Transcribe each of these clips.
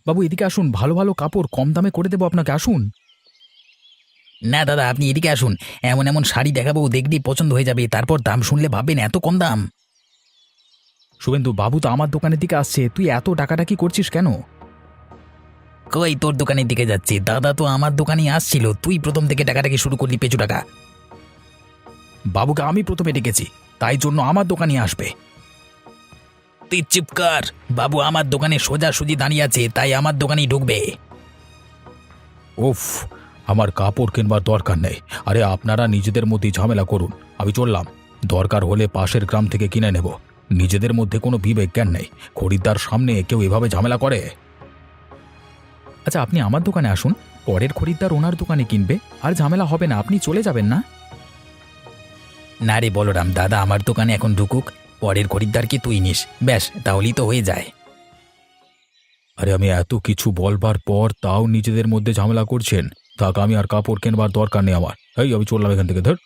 বাবু এদিকে আসুন, ভালো ভালো কাপড় কম দামে করে দেবো আপনাকে, আসুন। না দাদা, আপনি এদিকে আসুন। এমন এমন শাড়ি দেখাবো, দেখলেই পছন্দ হয়ে যাবে, তারপর দাম শুনলে ভাববেন এত কম দাম। শুভেন্দু, বাবু তো আমার দোকানের দিকে আসছে, তুই এত টাকাটা কি করছিস কেন? কই তোর দোকানের দিকে যাচ্ছি? দাদা তো আমার দোকানেই আসছিল, তুই প্রথম থেকে টাকাটাকে শুরু করলি পেছু টাকা। বাবুকে আমি প্রথমে ডেকেছি, তাই জন্য আমার দোকানে আসবে। তুই চুপ কর। বাবু আমার দোকানে সোজাসুজি দাঁড়িয়ে আছে, তাই আমার দোকানেই ঢুকবে। উফ, আমার কাপড় কিনবার দরকার নেই। আরে আপনারা নিজেদের মধ্যে ঝামেলা করুন, আমি চললাম। দরকার হলে পাশের গ্রাম থেকে কিনে নেব। নিজেদের মধ্যে কোনো বিবেক জ্ঞান নেই, খরিদ্দার সামনে কেউ এভাবে ঝামেলা করে? আচ্ছা, আপনি আমার দোকানে আসুন, পরের খরিদ্দার ওনার দোকানে কিনবে, আর ঝামেলা হবে না, আপনি চলে যাবেন না। না রে বলরাম, দাদা আমার দোকানে এখন ঢুকুক, পরের খরিদ্দারকে তুই নিস, ব্যাস তাহলেই তো হয়ে যায়। আরে আমি এত কিছু বলবার পর তাও নিজেদের মধ্যে ঝামেলা করছেন। থাক, আমি আর কাপড় কেনবার দরকার নেই আমার। এই আমি চললাম এখান থেকে, ধর।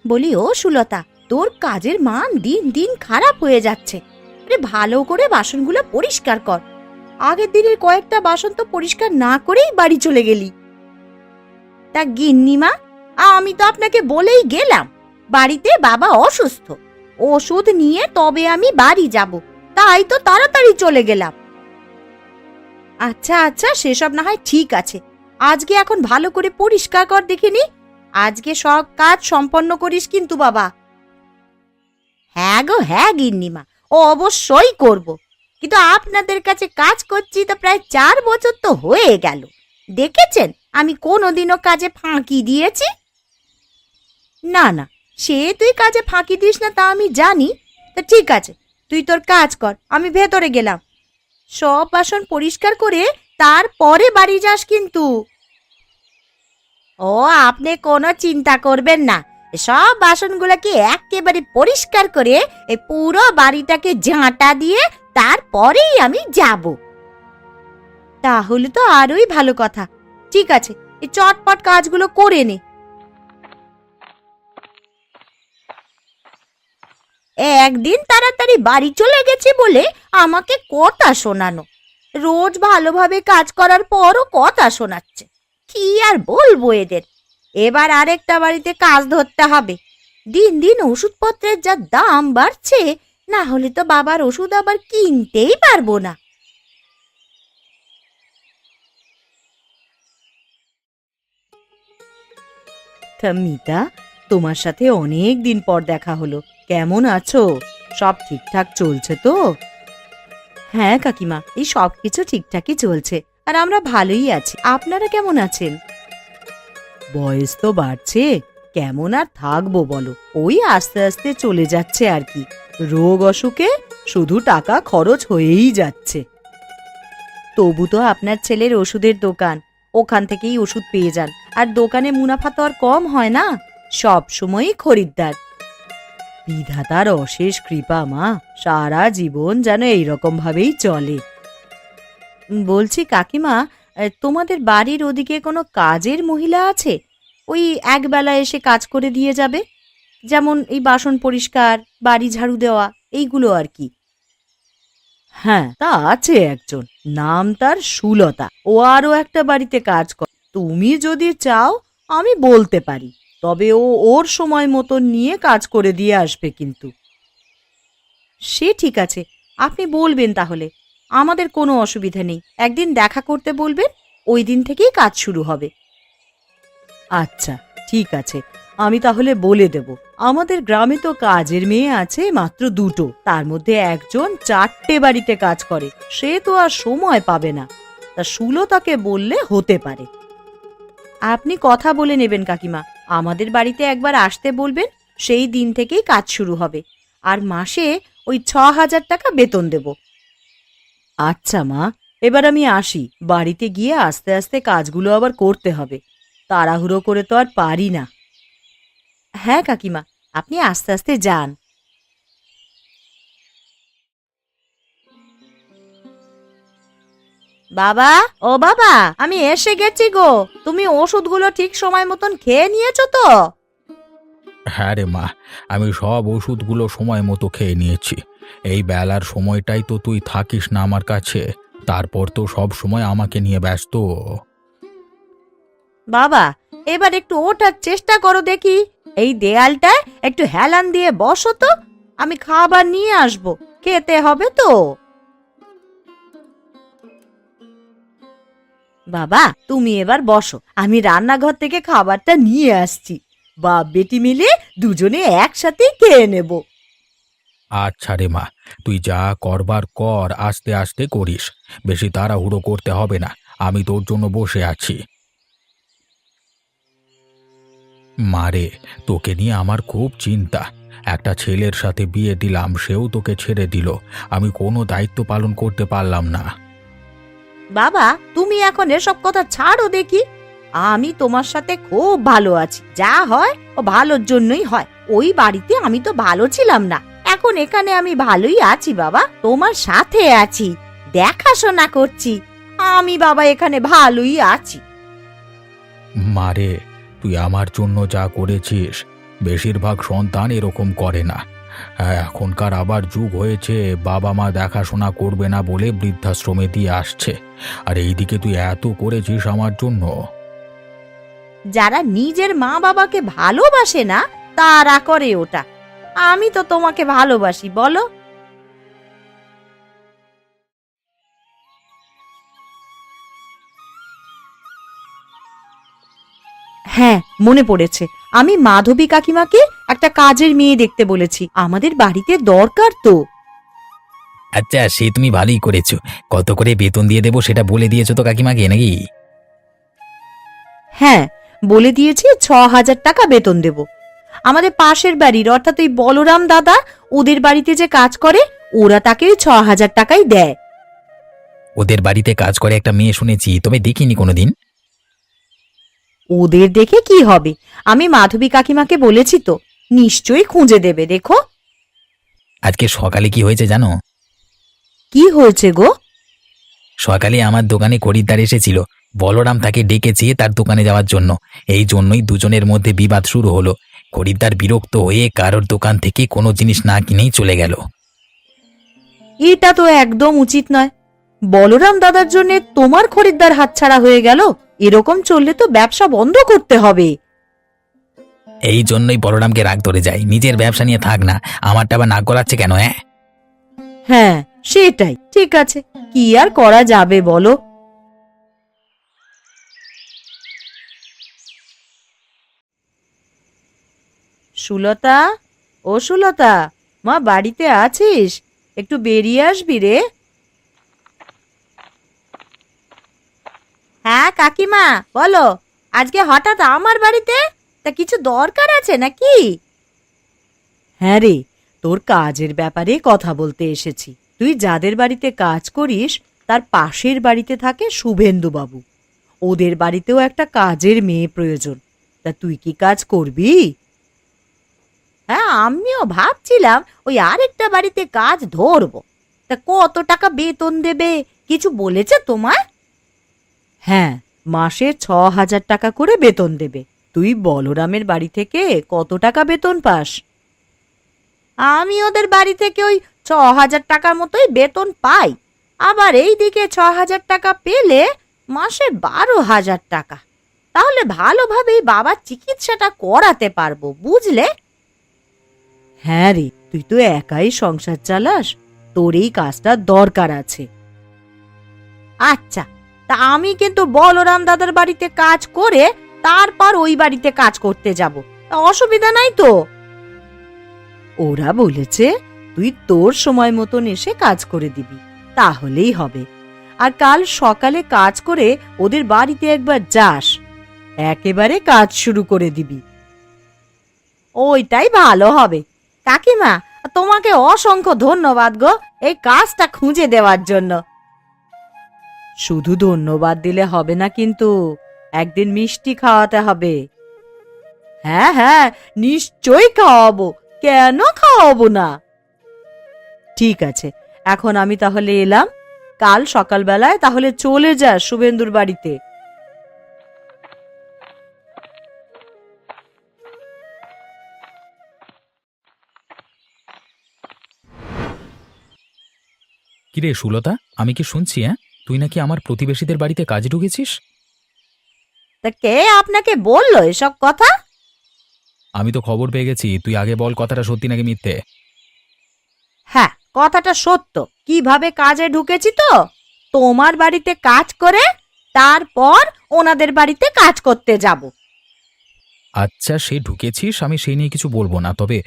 বলি ও সুলতা, তোর কাজের মান দিন দিন খারাপ হয়ে যাচ্ছে। আরে ভালো করে বাসনগুলো পরিষ্কার কর। আগের দিনের কয়েকটা বাসন তো পরিষ্কার না করেই বাড়ি চলে গেলি। তা গিন্নিমা, আমি তো আপনাকে বলেই গেলাম বাড়িতে বাবা অসুস্থ, ওষুধ নিয়ে তবে আমি বাড়ি যাব, তাই তো তাড়াতাড়ি চলে গেলাম। আচ্ছা আচ্ছা, সেসব না হয় ঠিক আছে, আজকে এখন ভালো করে পরিষ্কার কর দেখিনি। আজকে সব কাজ সম্পন্ন করিস কিন্তু বাবা। হ্যাঁ গো হ্যাঁ গিন্নিমা, ও অবশ্যই করব, কিন্তু আপনাদের কাছে কাজ করছি তো প্রায় 4 বছর তো হয়ে গেল, দেখেছেন আমি কোনোদিনও কাজে ফাঁকি দিয়েছি? না না, সে তুই কাজে ফাঁকি দিস না তা আমি জানি। তা ঠিক আছে, তুই তোর কাজ কর, আমি ভেতরে গেলাম। সব বাসন পরিষ্কার করে তারপরে বাড়ি যাস কিন্তু। ও, আপনি কোনো চিন্তা করবেন না, সব বাসনগুলোকে একেবারে পরিষ্কার করে এই পুরো বাড়িটাকে ঝাঁটা দিয়ে তারপরেই আমি যাব। তাহলে তো আরোই ভালো কথা। ঠিক আছে, এই চটপট কাজগুলো করে নে। একদিন তাড়াতাড়ি বাড়ি চলে গেছে বলে আমাকে কথা শোনানো, রোজ ভালোভাবে কাজ করার পরও কথা শোনাচ্ছে। কি আর বলবো এদের। এবার আরেকটা বাড়িতে কাজ ধরতে হবে। দিন দিন ওষুধপত্রের যা দাম বাড়ছে, না হলে তো বাবার ওষুধ আবার কিনতেই পারবো না। তা মিতা, তোমার সাথে অনেক দিন পর দেখা হলো, কেমন আছো? সব ঠিকঠাক চলছে তো? হ্যাঁ কাকিমা, এই সব কিছু ঠিকঠাকই চলছে, আর আমরা ভালোই আছি। আপনারা কেমন আছেন? বয়স তো বাড়ছে, কেমন আর থাকবো বলো, ওই আস্তে আস্তে চলে যাচ্ছে আর কি। রোগ অসুখে শুধু টাকা খরচ হয়েই যাচ্ছে। তবু তো আপনার ছেলের ওষুধের দোকান, ওখান থেকেই ওষুধ পেয়ে যান, আর দোকানে মুনাফা তো আর কম হয় না, সব সময়ই খরিদ্দার। বিধাতার অশেষ কৃপা মা, সারা জীবন যেন এইরকম ভাবেই চলে। বলছি কাকিমা, তোমাদের বাড়ির ওদিকে কোনো কাজের মহিলা আছে? ওই একবেলা এসে কাজ করে দিয়ে যাবে, যেমন এই বাসন পরিষ্কার, বাড়ি ঝাড়ু দেওয়া, এইগুলো আর কি। হ্যাঁ, তা আছে একজন, নাম তার সুলতা, ও আরো একটা বাড়িতে কাজ করে। তুমি যদি চাও আমি বলতে পারি, তবে ও ওর সময় মতন নিয়ে কাজ করে দিয়ে আসবে কিন্তু। সে ঠিক আছে, আপনি বলবেন তাহলে, আমাদের কোনো অসুবিধা নেই। একদিন দেখা করতে বলবেন, ওই দিন থেকেই কাজ শুরু হবে। আচ্ছা ঠিক আছে, আমি তাহলে বলে দেব। আমাদের গ্রামে তো কাজের মেয়ে আছে মাত্র 2টো, তার মধ্যে একজন 4টে বাড়িতে কাজ করে, সে তো আর সময় পাবে না। তা সুলতাকে বললে হতে পারে। আপনি কথা বলে নেবেন কাকিমা, আমাদের বাড়িতে একবার আসতে বলবেন, সেই দিন থেকেই কাজ শুরু হবে, আর মাসে ওই 6,000 টাকা বেতন দেব। আচ্ছা মা, এবার আমি আসি, বাড়িতে গিয়ে আস্তে আস্তে কাজগুলো আবার করতে হবে, তাড়াহুড়ো করে তো আর পারি না। হ্যাঁ কাকিমা, আপনি আস্তে আস্তে যান। বাবা, ও বাবা, আমি এসে গেছি গো। তুমি ওষুধগুলো ঠিক সময় মতন খেয়ে নিয়েছো তো? হ্যাঁ রে মা, আমি সব ওষুধগুলো সময় মতো খেয়ে নিয়েছি। এই বেলার সময়টাই তো তুই থাকিস না আমার কাছে, তারপর তো সব সময় আমাকে নিয়ে ব্যস্ত। বাবা, এবার একটু ওঠার চেষ্টা করো দেখি। এই দেয়ালটায় একটু হেলান দিয়ে বসো তো, আমি খাবার নিয়ে আসবো, খেতে হবে তো। বাবা, তুমি এবার বসো, আমি রান্নাঘর থেকে খাবারটা নিয়ে আসছি। বাপ বেটি মিলে দুজনে একসাথেই খেয়ে নেব। আচ্ছা রে মা, তুই যা করবার কর, আস্তে আস্তে করিস। বেশি তাড়াহুড়ো করতে হবে না, আমি তোর জন্য বসে আছি। মারে, তোকে নিয়ে আমার খুব চিন্তা। একটা ছেলের সাথে বিয়ে দিলাম, সেও তোকে ছেড়ে দিল। আমি কোনো দায়িত্ব পালন করতে পারলাম না। বাবা, তুমি এখন এসব কথা ছাড়ো দেখি। আমি তোমার সাথে খুব ভালো আছি, যা হয় ও ভালোর জন্যই হয়। ওই বাড়িতে আমি তো ভালো ছিলাম না, এখন এখানে আমি ভালোই আছি বাবা, তোমার সাথে আছি, দেখাশোনা করছি। আমি বাবা এখানে ভালোই আছি। মারে, তুই আমার জন্য যা করেছিস, বেশিরভাগ সন্তান এরকম করে না। হ্যাঁ, এখনকার আবার যুগ হয়েছে, বাবা মা দেখাশোনা করবে না বলে বৃদ্ধাশ্রমে দিয়ে আসছে। আর এইদিকে তুই এত করেছিস আমার জন্য। যারা নিজের মা বাবাকে ভালোবাসে না তারা করে ওটা। আমি তো তোমাকে ভালোবাসি, বলো। হ্যাঁ, মনে পড়েছে, আমি মাধবী কাকিমাকে একটা কাজের মেয়ে দেখতে বলেছি, আমাদের বাড়িতে দরকার তো। আচ্ছা, সে তুমি ভালোই করেছো। কত করে বেতন দিয়ে দেবো সেটা বলে দিয়েছো তো কাকিমাকে, নাকি? হ্যাঁ, বলে দিয়েছি ৬,০০০ টাকা বেতন দেব। আমাদের পাশের বাড়ির, অর্থাৎ ওই বলরাম দাদা, ওদের বাড়িতে যে কাজ করে, ওরা তাকে ওই ৬,০০০ টাকাই দেয়। ওদের বাড়িতে কাজ করে একটা মেয়ে শুনেছি, তবে দেখিনি কোনোদিন। ওদের দেখে কি হবে, আমি মাধবী কাকিমাকে বলেছি তো, নিশ্চয়ই খুঁজে দেবে, দেখো। আজকে সকালে কি হয়েছে জানো? কি হয়েছে গো? সকালে আমার দোকানে খরিদ্দার এসেছিল। বলরাম তাকে ডেকেছে তার দোকানে যাওয়ার জন্য। এই জন্যই দুজনের মধ্যে বিবাদ শুরু হলো। খরিদ্দার বিরক্ত হয়ে কারোর দোকান থেকে কোনো জিনিস না কিনেই চলে গেল। এটা তো একদম উচিত নয়। বলরাম দাদার জন্য তোমার খরিদ্দার হাতছাড়া হয়ে গেল, এরকম চললে তো ব্যবসা বন্ধ করতে হবে। এই জন্যই বলরামকে রাগ ধরে যায়, নিজের ব্যবসা নিয়ে থাক না, আমারটা আবার নাক গলাচ্ছে কেন? হ্যাঁ, হ্যাঁ, সেটাই ঠিক আছে, কি আর করা যাবে বলো। সুলতা, ও সুলতা, মা বাড়িতে আছিস? একটু বেরিয়ে আসবি রে। হ্যাঁ কাকিমা, বলো, আজকে হঠাৎ আমার বাড়িতে? তা কিছু দরকার আছে নাকি? হ্যাঁ রে, তোর কাজের ব্যাপারে কথা বলতে এসেছি। তুই যাদের বাড়িতে কাজ করিস তার পাশের বাড়িতে থাকে শুভেন্দু বাবু, ওদের বাড়িতেও একটা কাজের মেয়ে প্রয়োজন। তা তুই কি কাজ করবি? হ্যাঁ, আমিও ভাবছিলাম ওই আরেকটা বাড়িতে কাজ ধরবো। তা কত টাকা বেতন দেবে, কিছু বলেছে তোমার? হ্যাঁ, মাসে ৬,০০০ টাকা করে বেতন দেবে। তুই বলরামের বাড়ি থেকে কত টাকা বেতন পাস? আমি ওদের বাড়ি থেকে ওই ৬,০০০ টাকার মতোই বেতন পাই। আবার এই দিকে ৬,০০০ টাকা পেলে মাসে ১২,০০০ টাকা। তাহলে ভালোভাবেই বাবার চিকিৎসাটা করাতে পারবো, বুঝলে? হ্যাঁ রে, তুই তো একাই সংসার চালাস, তোর এই কাজটা দরকার আছে। আচ্ছা, তা আমি কিন্তু বলরাম দাদার বাড়িতে কাজ করে তারপর ওই বাড়িতে কাজ করতে যাব, তা অসুবিধা নাই তো? ওরা বলেছে তুই তোর সময় মতন এসে কাজ করে দিবি, তাহলেই হবে। আর কাল সকালে কাজ করে ওদের বাড়িতে একবার যাস, একেবারে কাজ শুরু করে দিবি। ওইটাই ভালো হবে। কাকিমা, তোমাকে অসংখ্য ধন্যবাদ গো, এই কাজটা খুঁজে দেওয়ার জন্য। শুধু ধন্যবাদ দিলে হবে না, কিন্তু একদিন মিষ্টি খাওয়াতে হবে। হ্যাঁ হ্যাঁ, নিশ্চয়ই খাওয়াবো, কেন খাওয়াবো না। ঠিক আছে, এখন আমি তাহলে এলাম। কাল সকালবেলায় তাহলে চলে যাস শুভেন্দুর বাড়িতে। কিরে সুলতা, আমি কি শুনছি তুই নাকি আমার প্রতিবেশীদের বাড়িতে কাজে ঢুকেছিস? তা কে আপনাকে বললো এসব কথা? আমি তো খবর পেয়ে গেছি, তুই আগে বল কথাটা সত্যি নাকি মিথ্যে। হ্যাঁ, কথাটা সত্য। কিভাবে কাজে ঢুকেছি তো, তোমার বাড়িতে কাজ করে তারপর ওনাদের বাড়িতে কাজ করতে যাব। আচ্ছা, সে ঢুকেছিস, আমি সেই নিয়ে কিছু বলবো না, তবে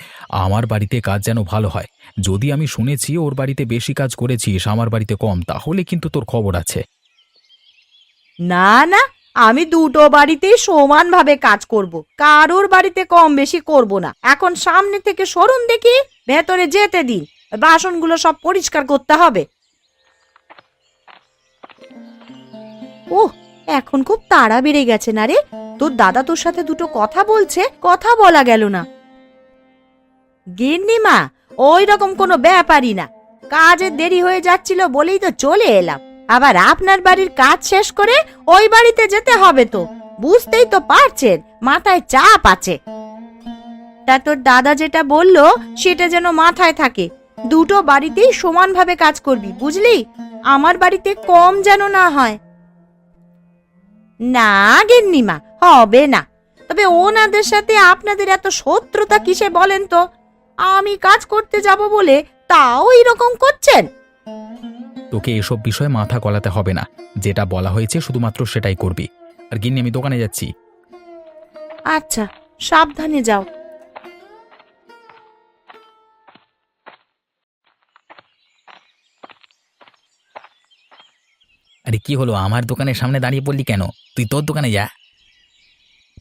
আমার বাড়িতে কাজ যেন ভালো হয়। যদি আমি শুনেছি ওর বাড়িতে বেশি কাজ করেছিস, আমার বাড়িতে কম, তাহলে কিন্তু তোর খবর আছে। না না, আমি দুটো বাড়িতেই সমানভাবে কাজ করব, কারোর বাড়িতে কম বেশি করব না। এখন সামনে থেকে সরুন দেখি, ভেতরে যেতে দিন, বাসনগুলো সব পরিষ্কার করতে হবে। ওহ, এখন খুব তাড়া বেড়ে গেছে না রে? তোর দাদা তোর সাথে দুটো কথা বলছে, কথা বলা গেল না। গিন্নিমা, ওই রকম কোনো ব্যাপারই না। কাজের দেরি হয়ে যাচ্ছিল বলেই তো চলে এলাম। আবার আপনার বাড়ির কাজ শেষ করে ওই বাড়িতে যেতে হবে তো, বুঝতেই তো পারছেন মাথায় চাপ আছে। তা তোর দাদা যেটা বললো সেটা যেন মাথায় থাকে, দুটো বাড়িতেই সমানভাবে কাজ করবি, বুঝলি? আমার বাড়িতে কম যেন না হয়। না গিন্নিমা, হবে না। তবে ওনাদের সাথে আপনাদের এত শত্রুতা কিসে বলেন তো? আমি কাজ করতে যাব বলে তাও এরকম করছেন। তোকে এসব বিষয়ে মাথা গলাতে হবে না, যেটা বলা হয়েছে শুধুমাত্র সেটাই করবি। আর গিন্নি, আমি দোকানে যাচ্ছি। আচ্ছা, সাবধানে যাও। আরে কি হলো, আমার দোকানের সামনে দাঁড়িয়ে পড়লি কেন? তুই তোর দোকানে যা।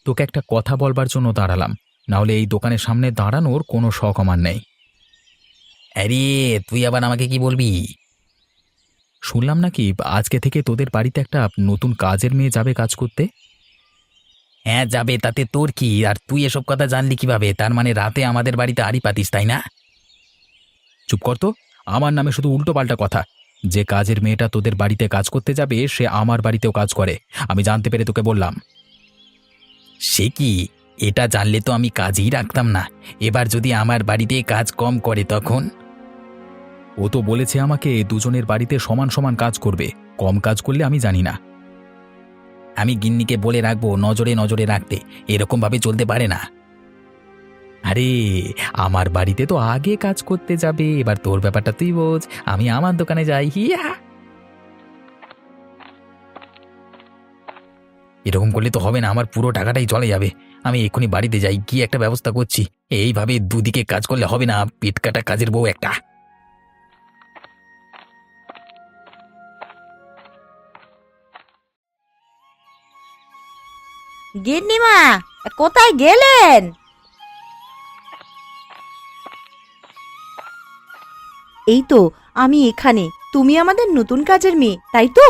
তোকে একটা কথা বলবার জন্য দাঁড়ালাম, নাহলে এই দোকানের সামনে দাঁড়ানোর কোনো শখ আমার নেই। আরে তুই আবার আমাকে কি বলবি? শুনলাম নাকি আজকে থেকে তোদের বাড়িতে একটা নতুন কাজের মেয়ে যাবে কাজ করতে। হ্যাঁ যাবে, তাতে তোর কি? আর তুই এসব কথা জানলি কিভাবে? তার মানে রাতে আমাদের বাড়িতে আড়ি পাতিস, তাই না? চুপ কর তো, আমার নামে শুধু উল্টো পাল্টা কথা। যে কাজের মেয়েটা তোদের বাড়িতে কাজ করতে যাবে সে আমার বাড়িতেও কাজ করে, আমি জানতে পেরে তোকে বললাম। সে কি? এটা জানলে তো আমি কাজই রাখতাম না। এবার যদি আমার বাড়িতে কাজ কম করে তখন? ও তো বলেছে আমাকে দুজনের বাড়িতে সমান সমান কাজ করবে, কম কাজ করলে আমি জানি না। আমি গিন্নিকে বলে রাখবো নজরে নজরে রাখতে, এরকম ভাবে চলতে পারে না। আরে, আমার বাড়িতে তো আগে কাজ করতে যাবে, এবার তোর ব্যাপারটা তুই বোঝ। আমি আমার দোকানে যাই, হিয়া। এরকম করলে তো হবে না, আমার পুরো টাকাটাই চলে যাবে। আমি এক্ষুনি বাড়িতে যাই, গিয়ে একটা ব্যবস্থা করছি। এইভাবে দুদিকে কাজ করলে হবে না, পেট কাটা কাজের বউ একটা। গিন্নিমা, কোথায় গেলেন? এই তো আমি এখানে। তুমি আমাদের নতুন কাজের মেয়ে, তাই তো?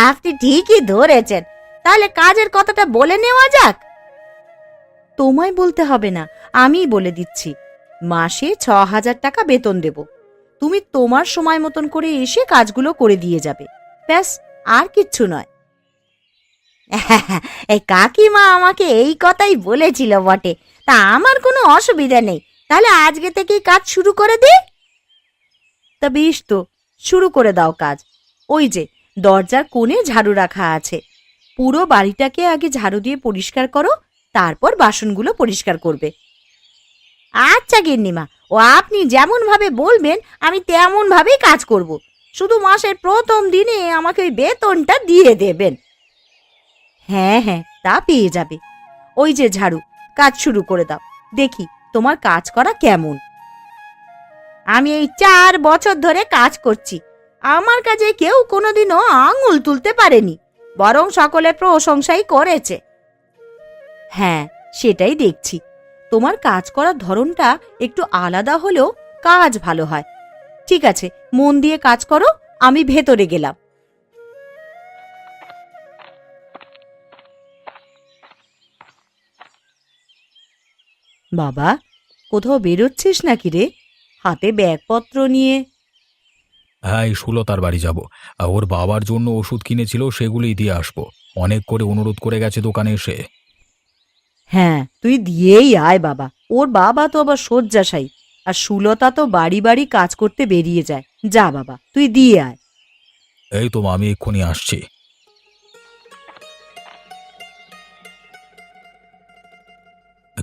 আপনি ঠিকই ধরেছেন। তাহলে কাজের কথাটা বলে নেওয়া যাক। তোমায় বলতে হবে না, আমিই বলে দিচ্ছি। মাসে 6,000 টাকা বেতন দেব। তুমি তোমার সময় মতন করে এসে কাজগুলো করে দিয়ে যাবে, ব্যাস, আর কিচ্ছু নয়। এই কাকিমা আমাকে এই কথাই বলেছিল বটে। তা আমার কোনো অসুবিধা নেই, তাহলে আজকে থেকেই কাজ শুরু করে দিই। তা বেশ, তো শুরু করে দাও কাজ। ওই যে দরজার কোণে ঝাড়ু রাখা আছে, পুরো বাড়িটাকে আগে ঝাড়ু দিয়ে পরিষ্কার করো, তারপর বাসনগুলো পরিষ্কার করবে। আচ্ছা গিন্নিমা, ও আপনি যেমন ভাবে বলবেন আমি তেমন ভাবেই কাজ করব। শুধু মাসের প্রথম দিনে আমাকে ওই বেতনটা দিয়ে দেবেন। হ্যাঁ হ্যাঁ, তা পেয়ে যাবে। ওই যে ঝাড়ু, কাজ শুরু করে দাও, দেখি তোমার কাজ করা কেমন। আমি এই 4 বছর ধরে কাজ করছি, আমার কাজে কেউ কোনোদিনও আঙুল তুলতে পারেনি, বরং সকলে প্রশংসাই করেছে। হ্যাঁ, সেটাই দেখছি। তোমার কাজ করার ধরনটা একটু আলাদা হলেও কাজ ভালো হয়। ঠিক আছে, মন দিয়ে কাজ করো, আমি ভেতরে গেলাম। বাবা, কোথাও বেরোচ্ছিস নাকি রে? হাতে ব্যাগপত্র নিয়ে? হ্যাঁ, এই সুলতার বাড়ি যাব। ওর বাবার জন্য ওষুধ কিনেছিল, সেগুলোই দিয়ে আসবো। অনেক করে অনুরোধ করে গেছে দোকানে এসে। হ্যাঁ, তুই দিয়েই আয় বাবা। ওর বাবা তো আবার শয্যাশায়ী, আর সুলতা তো বাড়ি বাড়ি কাজ করতে বেরিয়ে যায়। যা বাবা, তুই দিয়ে আয়। এই তো মা, আমি এক্ষুনি আসছি।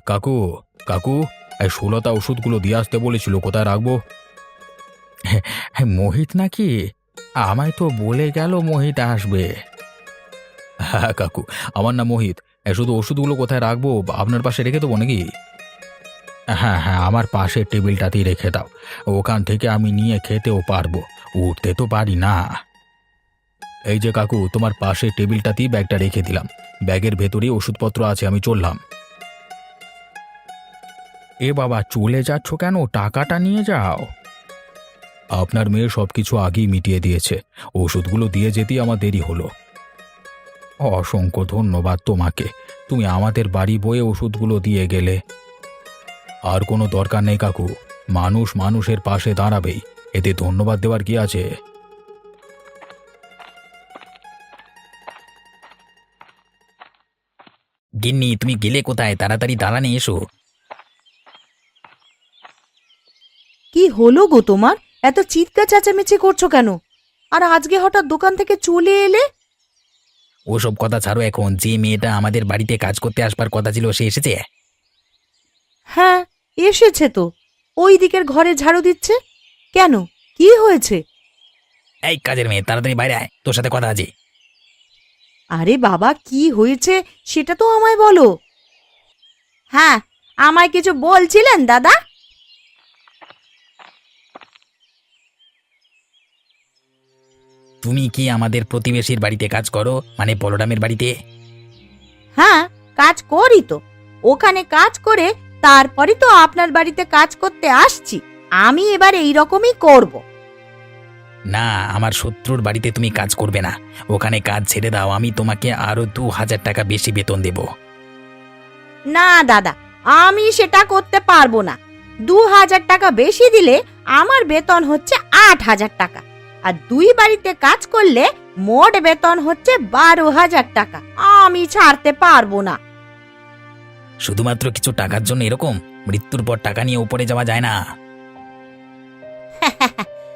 কাকু, কাকু, এই সুলতা ওষুধগুলো দিয়ে আসতে বলেছিল, কোথায় রাখবো? হ্যাঁ, মোহিত নাকি? আমায় তো বলে গেল মোহিত আসবে। হ্যাঁ কাকু, আমার নাম মোহিত। শুধু ওষুধগুলো কোথায় রাখবো? আপনার পাশে রেখে দেবো নাকি? হ্যাঁ হ্যাঁ, আমার পাশের টেবিলটাতেই রেখে দাও। ওখান থেকে আমি নিয়ে খেতেও পারবো, উঠতে তো পারি না। এই যে কাকু, তোমার পাশের টেবিলটাতেই ব্যাগটা রেখে দিলাম। ব্যাগের ভেতরেই ওষুধপত্র আছে, আমি চললাম। এ বাবা, চলে যাচ্ছ কেন? টাকাটা নিয়ে যাও। আপনার মেয়ে সবকিছু আগেই মিটিয়ে দিয়েছে। ওষুধগুলো দিয়ে যেতেই আমার দেরি হলো। অসংখ্য ধন্যবাদ তোমাকে, তুমি আমাদের বাড়ি বয়ে ওষুধগুলো দিয়ে গেলে। আর কোনো দরকার নেই কাকু, মানুষ মানুষের পাশে দাঁড়াবেই, এতে ধন্যবাদ দেওয়ার কি আছে? গিন্নি, তুমি গেলে কোথায়? তাড়াতাড়ি দাঁড়ানে এসো। কি হলো গো তোমার? এত চিৎকার চেঁচামেচি করছো কেন? আর আজকে হঠাৎ দোকান থেকে চলে এলে? ওসব কথা ছাড়ো এখন। যে মেয়েটা আমাদের বাড়িতে কাজ করতে আসবার কথা ছিল, সে এসেছে? হ্যাঁ, এসেছে তো। ওই দিকের ঘরে ঝাড়ু দিচ্ছে। কেন, কি হয়েছে? এই কাজের মেয়ে, তাড়াতাড়ি বাইরে আয়, তোর সাথে কথা আছে। আরে বাবা, কি হয়েছে সেটা তো আমায় বলো। হ্যাঁ, আমায় কিছু বলছিলেন দাদা? তুমি কি আমাদের প্রতিবেশীর বাড়িতে কাজ করো, মানে বলরামের বাড়িতে? হ্যাঁ, কাজ করি তো। ওখানে কাজ করে তারপরই তো আপনার বাড়িতে কাজ করতে আসছি। আমি এবার এই রকমই করব। না, আমার শত্রুর বাড়িতে তুমি কাজ করবে না। ওখানে কাজ ছেড়ে দাও, আমি তোমাকে আরো 2,000 টাকা বেশি বেতন দেব। না দাদা, আমি সেটা করতে পারবো না। 2,000 টাকা বেশি দিলে আমার বেতন হচ্ছে 8,000 টাকা, আর দুই বাড়িতে কাজ করলে মোট বেতন হচ্ছে 12,000 টাকা। আমি ছাড়তে পারবো না। শুধুমাত্র কিছু টাকার জন্য এরকম? মৃত্যুর পর টাকা নিয়ে উপরে যাওয়া যায় না।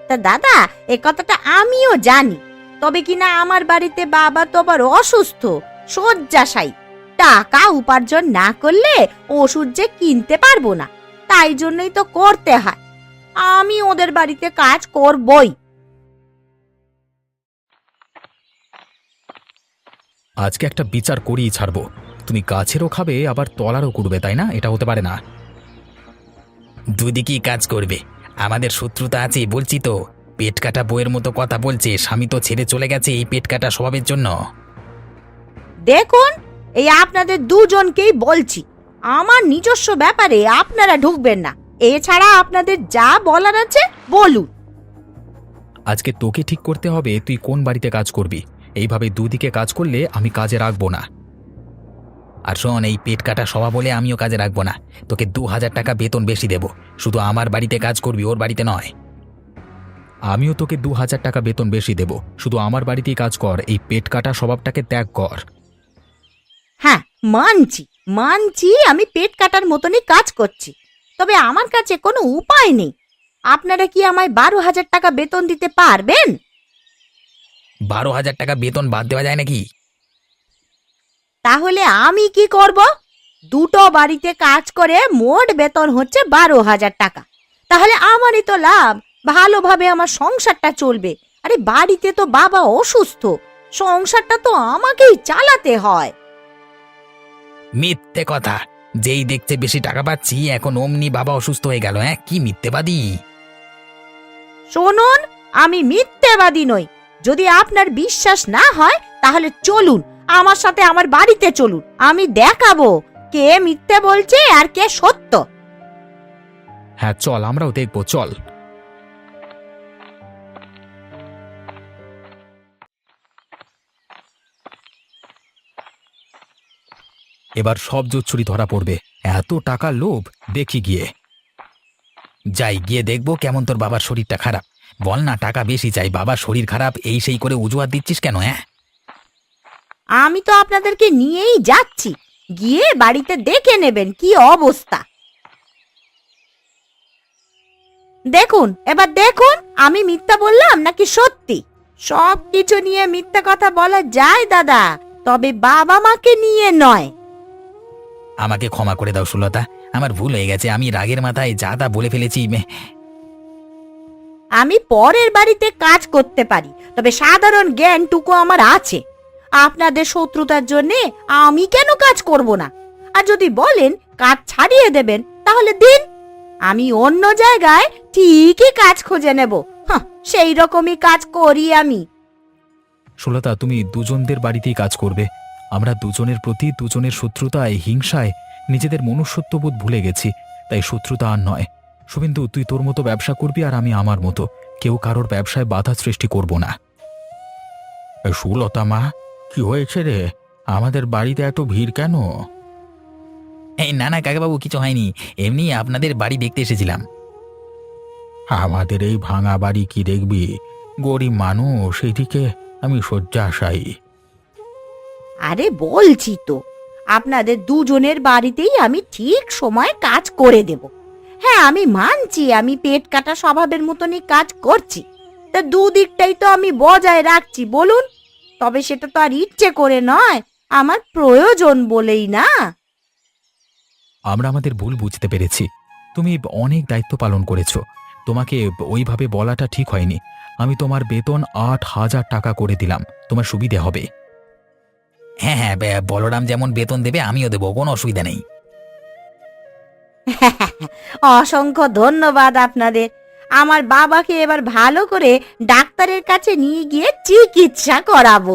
তা দাদা, এ কথাটা আমিও জানি, তবে কিনা আমার বাড়িতে বাবা তো আবার অসুস্থ, শয্যাশায়ী। টাকা উপার্জন না করলে ওষুধ যে কিনতে পারবো না, তাই জন্যই তো করতে হয়। আমি ওদের বাড়িতে কাজ করবই। আজকে একটা বিচার করেই ছাড়বো। তুমি গাছেরও খাবে, আবার তলারও করবে, তাই না? এটা হতে পারে না। দুদিকেই কাজ করবে। আমাদের শত্রুতা আছে বলছি তো। পেট কাটা বইয়ের মতো কথা বলছে। স্বামী তো ছেড়ে চলে গেছে এই পেট কাটা স্বভাবের জন্য। দেখুন, এই আপনাদের দুজনকেই বলছি, আমার নিজস্ব ব্যাপারে আপনারা ঢুকবেন না। এছাড়া আপনাদের যা বলার আছে বলুন। আজকে তোকে ঠিক করতে হবে তুই কোন বাড়িতে কাজ করবি। এইভাবে দুদিকে কাজ করলে আমি কাজে রাখবো না। আর শোন, এই পেট কাটা স্বভাব বলে আমিও কাজে রাখবো না। তোকে 2,000 টাকা বেতন বেশি দেব। শুধু আমার বাড়িতে কাজ করবি, ওর বাড়িতে নয়। আমিও তোকে 2,000 টাকা বেতন বেশি দেব, শুধু আমার বাড়িতেই কাজ কর। এই পেট কাটা স্বভাবটাকে ত্যাগ কর। হ্যাঁ, মানছি মানছি, আমি পেট কাটার মতনই কাজ করছি, তবে আমার কাছে কোনো উপায় নেই। আপনারা কি আমায় 12,000 টাকা বেতন দিতে পারবেন? 12,000 টাকা বেতন বাদ দেওয়া যায় নাকি? তাহলে আমি কি করব? দুটো বাড়িতে কাজ করে মোট বেতন হচ্ছে 12,000 টাকা। তাহলে আমারই তো লাভ, ভালোভাবে আমার সংসারটা চলবে। আরে বাড়িতে তো বাবা অসুস্থ, সংসারটা তো আমাকেই চালাতে হয়। মিথ্যে কথা। যেই দেখতে বেশি টাকা পাচ্ছি, এখন অমনি বাবা অসুস্থ হয়ে গেল। হ্যাঁ, কি মিথ্যেবাদী! শুনুন, আমি মিথ্যেবাদী নই। যদি আপনার বিশ্বাস না হয় তাহলে চলুন আমার সাথে আমার বাড়িতে চলুন। আমি দেখাবো কে মিথ্যে বলছে আর কে সত্য। হ্যাঁ চল, আমরাও দেখবো, চল। এবার সব জোচ্চুরি ধরা পড়বে। এত টাকা লোভ, দেখি গিয়ে। যাই, গিয়ে দেখবো কেমন তোর বাবার শরীরটা খারাপ। বল না, টাকা বেশি চাই, বাবা শরীর খারাপ, এই সেই করে অজুহাত দিচ্ছিস কেন? হ্যাঁ, আমি তো আপনাদেরকে নিয়েই যাচ্ছি, গিয়ে বাড়িতে দেখে নেবেন কি অবস্থা। দেখুন, এবার দেখুন আমি মিথ্যা বললাম নাকি সত্যি। সব কিছু নিয়ে মিথ্যা কথা বলা যায় দাদা, তবে বাবা মাকে নিয়ে নয়। আমাকে ক্ষমা করে দাও সুলতা, আমার ভুল হয়ে গেছে, আমি রাগের মাথায় যা তা বলে ফেলেছি। আমি পরের বাড়িতে কাজ করতে পারি, তবে সাধারণ জ্ঞানটুকু আমার আছে। আপনাদের শত্রুতার জন্য আমি কেন কাজ করব না? আর যদি বলেন কাজ ছাড়িয়ে দেবেন তাহলে দিন, আমি অন্য জায়গায় ঠিকই কাজ খুঁজে নেব। সেই রকমই কাজ করি আমি। সুলতা, তুমি দুজনদের বাড়িতেই কাজ করবে। আমরা দুজনের প্রতি দুজনের শত্রুতায়, হিংসায় নিজেদের মনুষ্যত্ববোধ ভুলে গেছি, তাই শত্রুতা আর নয়। শুভেন্দু, তুই তোর মতো ব্যবসা করবি আর আমি আমার মতো, কেউ কারোর ব্যবসায় বাধা সৃষ্টি করব না। সুলতা মা, কি হয়েছে রে? আমাদের বাড়িতে এত ভিড় কেন? এই না না কাকাবাবু, কিছু হয়নি, এমনি আপনাদের বাড়ি দেখতে এসেছিলাম। আমাদের এই ভাঙা বাড়ি কি দেখবি? গরিব মানুষ, এইদিকে আমি শয্যাশায়ী। আরে বলছি তো, আপনাদের দুজনের বাড়িতেই আমি ঠিক সময় কাজ করে দেব। হ্যাঁ, আমি মানছি আমি পেট কাটা স্বভাবের মতনই কাজ করছি, তা দুদিকটাই তো আমি বজায় রাখছি বলুন। তবে সেটা তো আর ইচ্ছে করে নয়, আমার প্রয়োজন বলেই না। আমরা আমাদের ভুল বুঝতে পেরেছি। তুমি অনেক দায়িত্ব পালন করেছো, তোমাকে ওইভাবে বলাটা ঠিক হয়নি। আমি তোমার বেতন ৮,০০০ টাকা করে দিলাম, তোমার সুবিধে হবে। হ্যাঁ হ্যাঁ, বলরাম যেমন বেতন দেবে আমিও দেবো, কোনো অসুবিধা নেই। অসংখ্য ধন্যবাদ আপনাদের। আমার বাবাকে এবার ভালো করে ডাক্তারের কাছে নিয়ে গিয়ে চিকিৎসা করাবো।